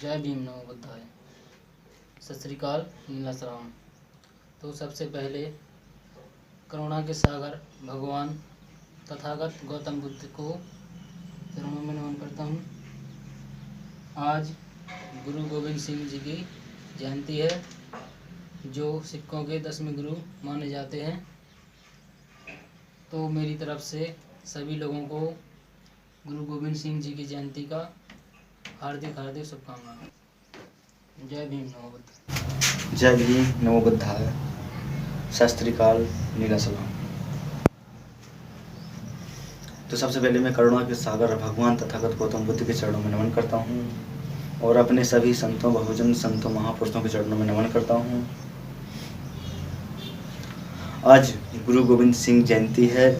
जय भीम नमो बुद्धाय। सत श्री अकाल, नीला सलाम। तो सबसे पहले करुणा के सागर भगवान तथागत गौतम बुद्ध को चरणों में नमन करता हूँ। आज गुरु गोविंद सिंह जी की जयंती है, जो सिखों के 10वें गुरु माने जाते हैं। तो मेरी तरफ से सभी लोगों को गुरु गोविंद सिंह जी की जयंती का हार्दिक हार्दिक शुभकामनाएं। जय भीम नमो बुद्धाय। जय भीम नमो बुद्धाय। सत श्री अकाल, नीला सलाम। तो सबसे पहले मैं करुणा के सागर भगवान तथागत गौतम बुद्ध के चरणों में नमन करता हूँ और अपने सभी संतों, बहुजन संतों, महापुरुषों के चरणों में नमन करता हूँ। आज गुरु गोविंद सिंह जयंती है,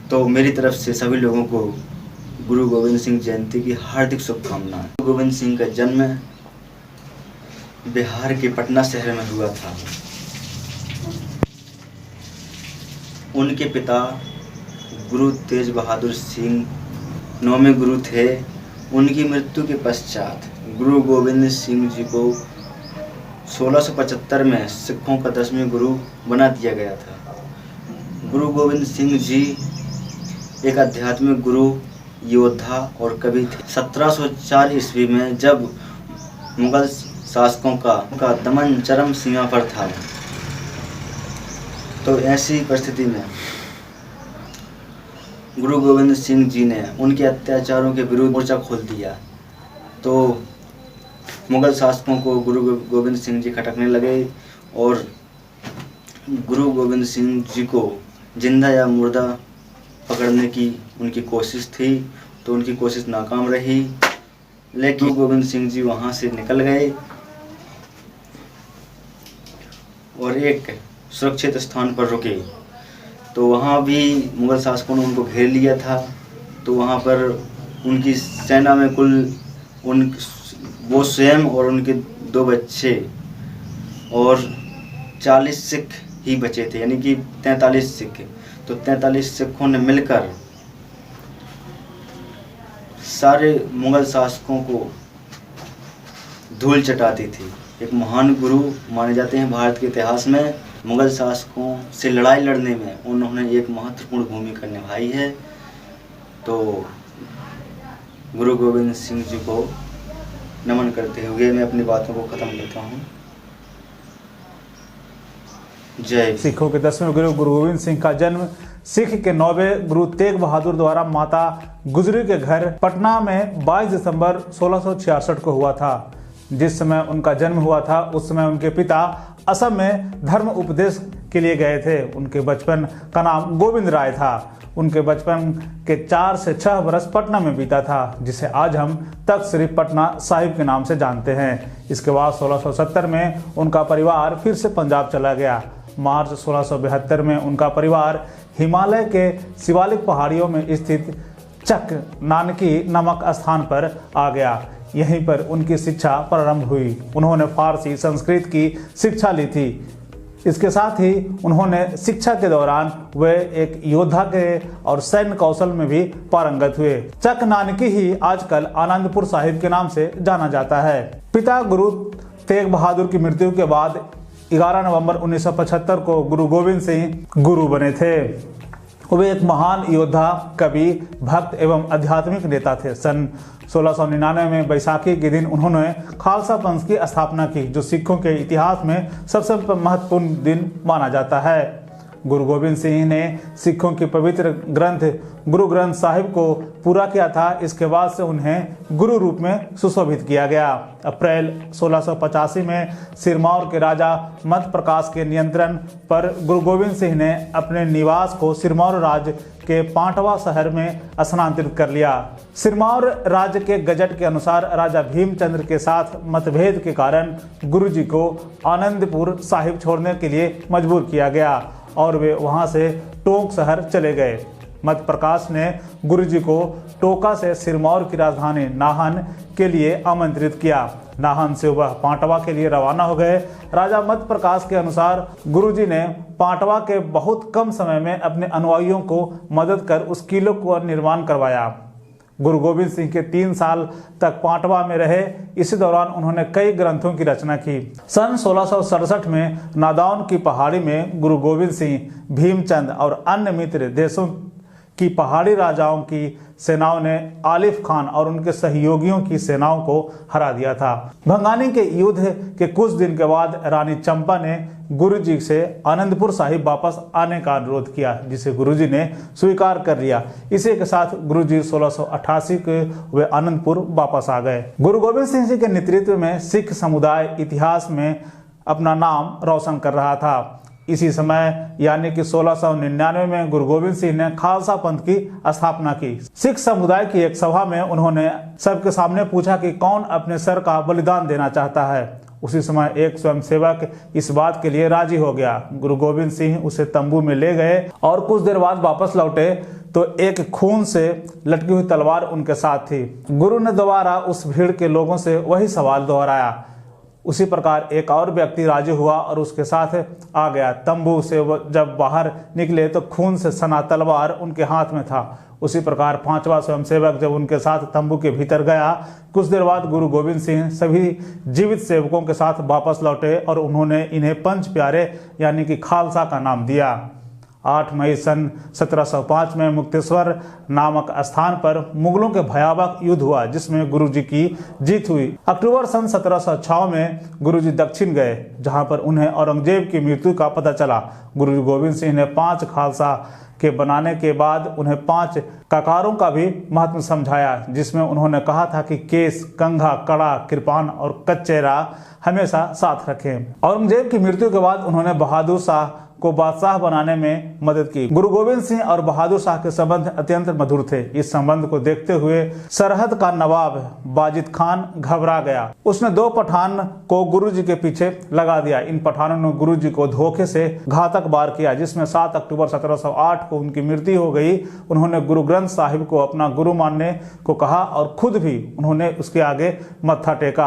तो मेरी तरफ से सभी लोगों को गुरु गोविंद सिंह जयंती की हार्दिक शुभकामनाएं। गुरु गोविंद सिंह का जन्म बिहार के पटना शहर में हुआ था। उनके पिता गुरु तेज बहादुर सिंह 9वें गुरु थे। उनकी मृत्यु के पश्चात गुरु गोविंद सिंह जी को 1675 में सिखों का 10वें गुरु बना दिया गया था। गुरु गोविंद सिंह जी एक आध्यात्मिक गुरु, योद्धा और कवि थे। 1704 ईस्वी में जब मुगल शासकों का दमन चरम सीमा पर था, तो ऐसी परिस्थिति में गुरु गोविंद सिंह जी ने उनके अत्याचारों के विरुद्ध मोर्चा खोल दिया। तो मुगल शासकों को गुरु गोविंद सिंह जी खटकने लगे और गुरु गोविंद सिंह जी को जिंदा या मुर्दा पकड़ने की उनकी कोशिश थी, तो उनकी कोशिश नाकाम रही। लेकिन गोविंद सिंह जी वहाँ से निकल गए और एक सुरक्षित स्थान पर रुके। तो वहाँ भी मुगल शासकों ने उनको घेर लिया था। तो वहाँ पर उनकी सेना में कुल वो स्वयं और उनके 2 बच्चे और 40 सिख ही बचे थे, यानी कि 43 सिख। तो 43 सिखों ने मिलकर सारे मुगल शासकों को धूल चटाती थी। एक महान गुरु माने जाते हैं भारत के इतिहास में। मुगल शासकों से लड़ाई लड़ने में उन्होंने एक महत्वपूर्ण भूमिका निभाई है। तो गुरु गोविंद सिंह जी को नमन करते हुए मैं अपनी बातों को ख़त्म करता हूँ। जय। सिखों के 10वें गुरु गुरु गोविंद सिंह का जन्म सिख के 9वें गुरु तेग बहादुर द्वारा माता गुजरी के घर पटना में 22 दिसंबर 1666 को हुआ था। जिस समय उनका जन्म हुआ था, उस समय उनके पिता असम में धर्म उपदेश के लिए गए थे। उनके बचपन का नाम गोविंद राय था। उनके बचपन के 4 से 6 वर्ष पटना में बीता था, जिसे आज हम तख्त श्री पटना साहिब के नाम से जानते हैं। इसके बाद 1670 में उनका परिवार फिर से पंजाब चला गया। मार्च 1672 में उनका परिवार हिमालय के शिवालिक पहाड़ियों में स्थित चक नानकी नामक स्थान पर आ गया। यहीं पर उनकी शिक्षा प्रारंभ हुई। उन्होंने फारसी संस्कृत की शिक्षा ली थी। इसके साथ ही उन्होंने शिक्षा के दौरान वे एक योद्धा के और सैन्य कौशल में भी पारंगत हुए। चक नानकी ही आजकल आनंदपुर साहिब के नाम से जाना जाता है। पिता गुरु तेग बहादुर की मृत्यु के बाद 11 नवंबर 1975 को गुरु गोविंद सिंह गुरु बने थे। वे एक महान योद्धा, कवि, भक्त एवं आध्यात्मिक नेता थे। सन 1699 में बैसाखी के दिन उन्होंने खालसा पंथ की स्थापना की, जो सिखों के इतिहास में सबसे महत्वपूर्ण दिन माना जाता है। गुरु गोविंद सिंह ने सिखों की पवित्र ग्रंथ गुरु ग्रंथ साहिब को पूरा किया था। इसके बाद से उन्हें गुरु रूप में सुशोभित किया गया। अप्रैल 1685 में सिरमौर के राजा मत प्रकाश के नियंत्रण पर गुरु गोविंद सिंह ने अपने निवास को सिरमौर राज्य के पांटवा शहर में स्थानांतरित कर लिया। सिरमौर राज्य के गजट के अनुसार राजा भीमचंद्र के साथ मतभेद के कारण गुरु जी को आनंदपुर साहिब छोड़ने के लिए मजबूर किया गया और वे वहां से टोंक शहर चले गए। मत प्रकाश ने गुरु जी को टोका से सिरमौर की राजधानी नाहन के लिए आमंत्रित किया। नाहन से वह पांटवा के लिए रवाना हो गए। राजा मत प्रकाश के अनुसार गुरु जी ने पांटवा के बहुत कम समय में अपने अनुयायियों को मदद कर उस किले का निर्माण करवाया। गुरु गोविंद सिंह के 3 साल तक पांटवा में रहे। इसी दौरान उन्होंने कई ग्रंथों की रचना की। सन 1667 में नादौन की पहाड़ी में गुरु गोविंद सिंह, भीमचंद और अन्य मित्र देशों की पहाड़ी राजाओं की सेनाओं ने आलिफ खान और उनके सहयोगियों की सेनाओं को हरा दिया था। भंगानी के युद्ध के कुछ दिन के बाद रानी चंपा ने गुरु जी से आनंदपुर साहिब वापस आने का अनुरोध किया, जिसे गुरु जी ने स्वीकार कर लिया। इसी के साथ गुरु जी 1688 के वे आनंदपुर वापस आ गए। गुरु गोविंद सिंह जी के नेतृत्व में सिख समुदाय इतिहास में अपना नाम रोशन कर रहा था। इसी समय यानी कि 1699 में गुरु गोविंद सिंह ने खालसा पंथ की स्थापना की। सिख समुदाय की एक सभा में उन्होंने सबके सामने पूछा कि कौन अपने सर का बलिदान देना चाहता है। उसी समय एक स्वयंसेवक इस बात के लिए राजी हो गया। गुरु गोविंद सिंह उसे तंबू में ले गए और कुछ देर बाद वापस लौटे तो एक खून से लटकी हुई तलवार उनके साथ थी। गुरु ने दोबारा उस भीड़ के लोगों से वही सवाल दोहराया। उसी प्रकार एक और व्यक्ति राजी हुआ और उसके साथ आ गया। तंबू से जब बाहर निकले तो खून से सना तलवार उनके हाथ में था। उसी प्रकार 5वां स्वयंसेवक जब उनके साथ तंबू के भीतर गया, कुछ देर बाद गुरु गोविंद सिंह सभी जीवित सेवकों के साथ वापस लौटे और उन्होंने इन्हें पंच प्यारे यानी कि खालसा का नाम दिया। 8 मई सन 1705 में मुक्तेश्वर नामक स्थान पर मुगलों के भयावह युद्ध हुआ, जिसमें गुरु जी की जीत हुई। अक्टूबर सन 1706 में गुरु जी दक्षिण गए, जहां पर उन्हें औरंगजेब की मृत्यु का पता चला। गुरु गोविंद सिंह ने 5 खालसा के बनाने के बाद उन्हें 5 ककारों का भी महत्व समझाया, जिसमें उन्होंने कहा था कि केस, कंघा, कड़ा, कृपान और कच्चेरा हमेशा साथ रखें। औरंगजेब की मृत्यु के बाद उन्होंने बहादुर शाह को बादशाह बनाने में मदद की। गुरु गोविंद सिंह और बहादुर शाह के संबंध अत्यंत मधुर थे। इस संबंध को देखते हुए सरहद का नवाब बाजिद खान घबरा गया। उसने 2 पठान को गुरु जी के पीछे लगा दिया। इन पठानों ने गुरु जी को धोखे से घातक वार किया, जिसमें 7 अक्टूबर 1708 को उनकी मृत्यु हो गई। उन्होंने गुरु ग्रंथ साहिब को अपना गुरु मानने को कहा और खुद भी उन्होंने उसके आगे मत्था टेका।